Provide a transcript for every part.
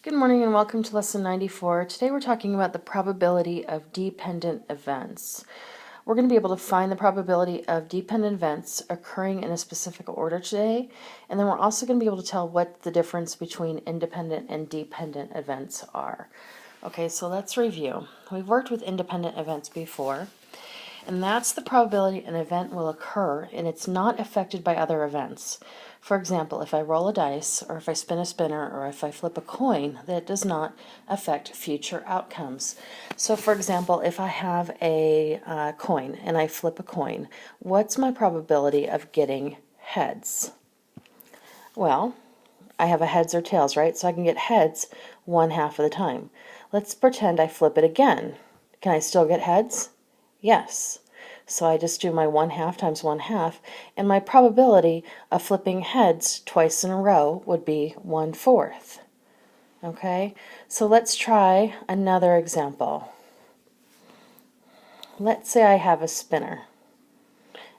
Good morning and welcome to lesson 94. Today we're talking about the probability of dependent events. We're going to be able to find the probability of dependent events occurring in a specific order today, and then we're also going to be able to tell what the difference between independent and dependent events are. Okay, so let's review. We've worked with independent events before, and that's the probability an event will occur and it's not affected by other events. For example, if I roll a dice, or if I spin a spinner, or if I flip a coin, that does not affect future outcomes. So for example, if I have a coin and I flip a coin, what's my probability of getting heads? Well, I have a heads or tails, right? So I can get heads 1/2 of the time. Let's pretend I flip it again. Can I still get heads? Yes. So I just do my 1/2 times 1/2, and my probability of flipping heads twice in a row would be 1/4. Okay, so let's try another example. Let's say I have a spinner,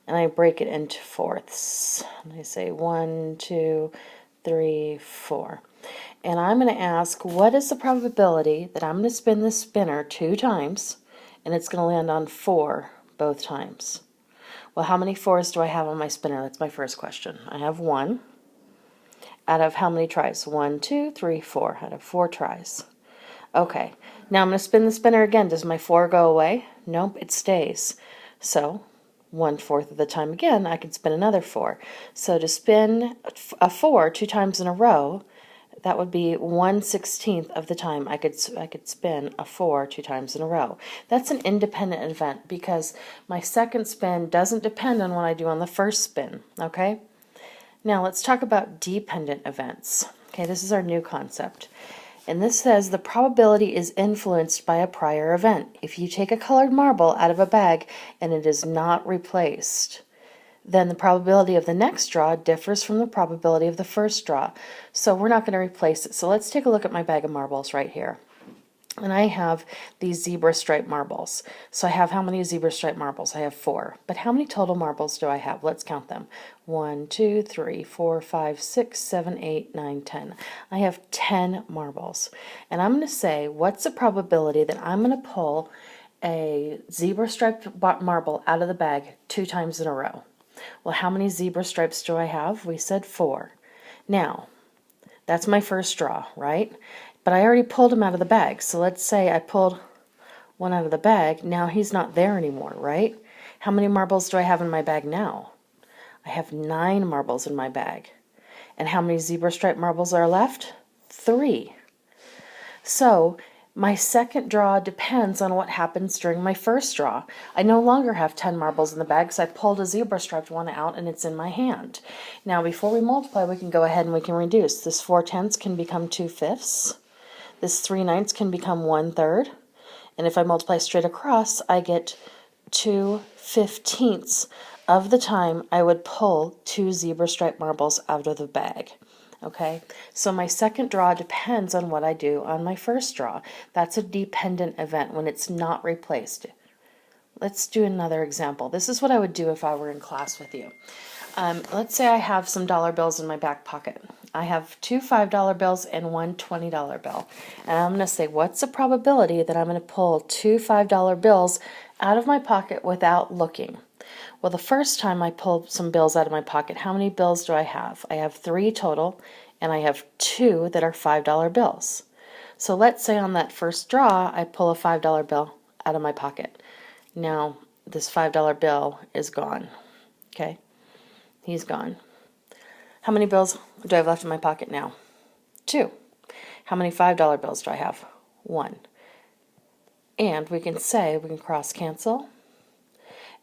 and I break it into fourths. And I say 1, 2, 3, 4. And I'm going to ask, what is the probability that I'm going to spin this spinner 2 times, and it's going to land on 4 both times? Well, how many 4s do I have on my spinner? That's my first question. I have 1. Out of how many tries? 1, 2, 3, 4. Out of 4 tries. Okay, now I'm going to spin the spinner again. Does my 4 go away? Nope, it stays. So 1/4 of the time again, I can spin another 4. So to spin a 4 2 times in a row, that would be 1/16 of the time I could spin a 4 2 times in a row. That's an independent event because my second spin doesn't depend on what I do on the first spin. Okay? Now let's talk about dependent events. Okay, this is our new concept. And this says the probability is influenced by a prior event. If you take a colored marble out of a bag and it is not replaced, then the probability of the next draw differs from the probability of the first draw. So we're not going to replace it. So let's take a look at my bag of marbles right here. And I have these zebra stripe marbles. So I have how many zebra stripe marbles? I have 4. But how many total marbles do I have? Let's count them. 1, 2, 3, 4, 5, 6, 7, 8, 9, 10. I have 10 marbles. And I'm going to say, what's the probability that I'm going to pull a zebra striped marble out of the bag 2 times in a row? Well, how many zebra stripes do I have? We said 4. Now, that's my first draw, right? But I already pulled him out of the bag. So let's say I pulled one out of the bag. Now he's not there anymore, right? How many marbles do I have in my bag now? I have 9 marbles in my bag. And how many zebra stripe marbles are left? 3. So my second draw depends on what happens during my first draw. I no longer have 10 marbles in the bag because I pulled a zebra striped one out and it's in my hand. Now before we multiply, we can go ahead and we can reduce. This 4/10 can become 2/5. This 3/9 can become 1/3. And if I multiply straight across, I get 2/15 of the time I would pull 2 zebra stripe marbles out of the bag. Okay, so my second draw depends on what I do on my first draw. That's a dependent event when it's not replaced. Let's do another example. This is what I would do if I were in class with you. Let's say I have some dollar bills in my back pocket. I have 2 $5 bills and 1 $20 bill. And I'm going to say, what's the probability that I'm going to pull 2 $5 bills out of my pocket without looking? Well, the first time I pulled some bills out of my pocket, how many bills do I have? I have 3 total, and I have 2 that are $5 bills. So let's say on that first draw, I pull a $5 bill out of my pocket. Now, this $5 bill is gone. Okay? He's gone. How many bills do I have left in my pocket now? 2. How many $5 bills do I have? 1. And we can cross cancel.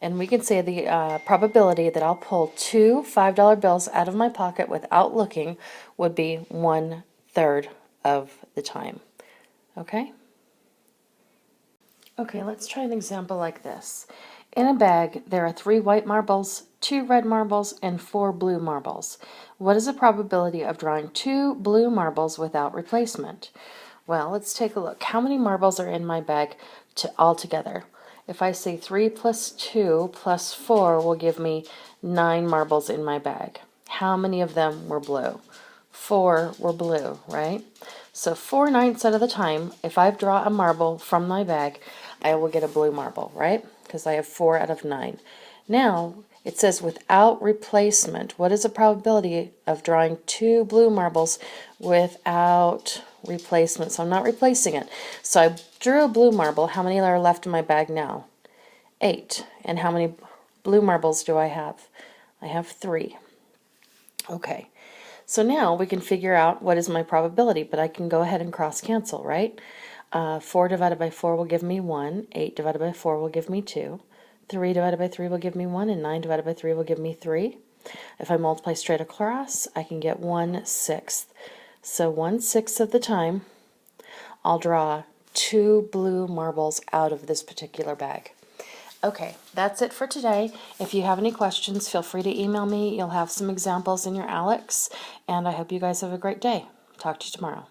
And we can say the probability that I'll pull 2 $5 bills out of my pocket without looking would be 1/3 of the time. Okay? Okay, let's try an example like this. In a bag, there are 3 white marbles, 2 red marbles, and 4 blue marbles. What is the probability of drawing 2 blue marbles without replacement? Well, let's take a look. How many marbles are in my bag altogether? If I say 3 plus 2 plus 4 will give me 9 marbles in my bag. How many of them were blue? 4 were blue, right? So 4/9 out of the time, if I draw a marble from my bag, I will get a blue marble, right? Because I have 4 out of 9. Now, it says without replacement. What is the probability of drawing 2 blue marbles without replacement? So I'm not replacing it. So I drew a blue marble. How many are left in my bag now? 8. And how many blue marbles do I have? I have 3. Okay. So now we can figure out what is my probability, but I can go ahead and cross cancel, right? 4 divided by 4 will give me 1. 8 divided by 4 will give me 2. 3 divided by 3 will give me 1, and 9 divided by 3 will give me 3. If I multiply straight across, I can get 1/6. So 1/6 of the time, I'll draw 2 blue marbles out of this particular bag. Okay, that's it for today. If you have any questions, feel free to email me. You'll have some examples in your ALEKS, and I hope you guys have a great day. Talk to you tomorrow.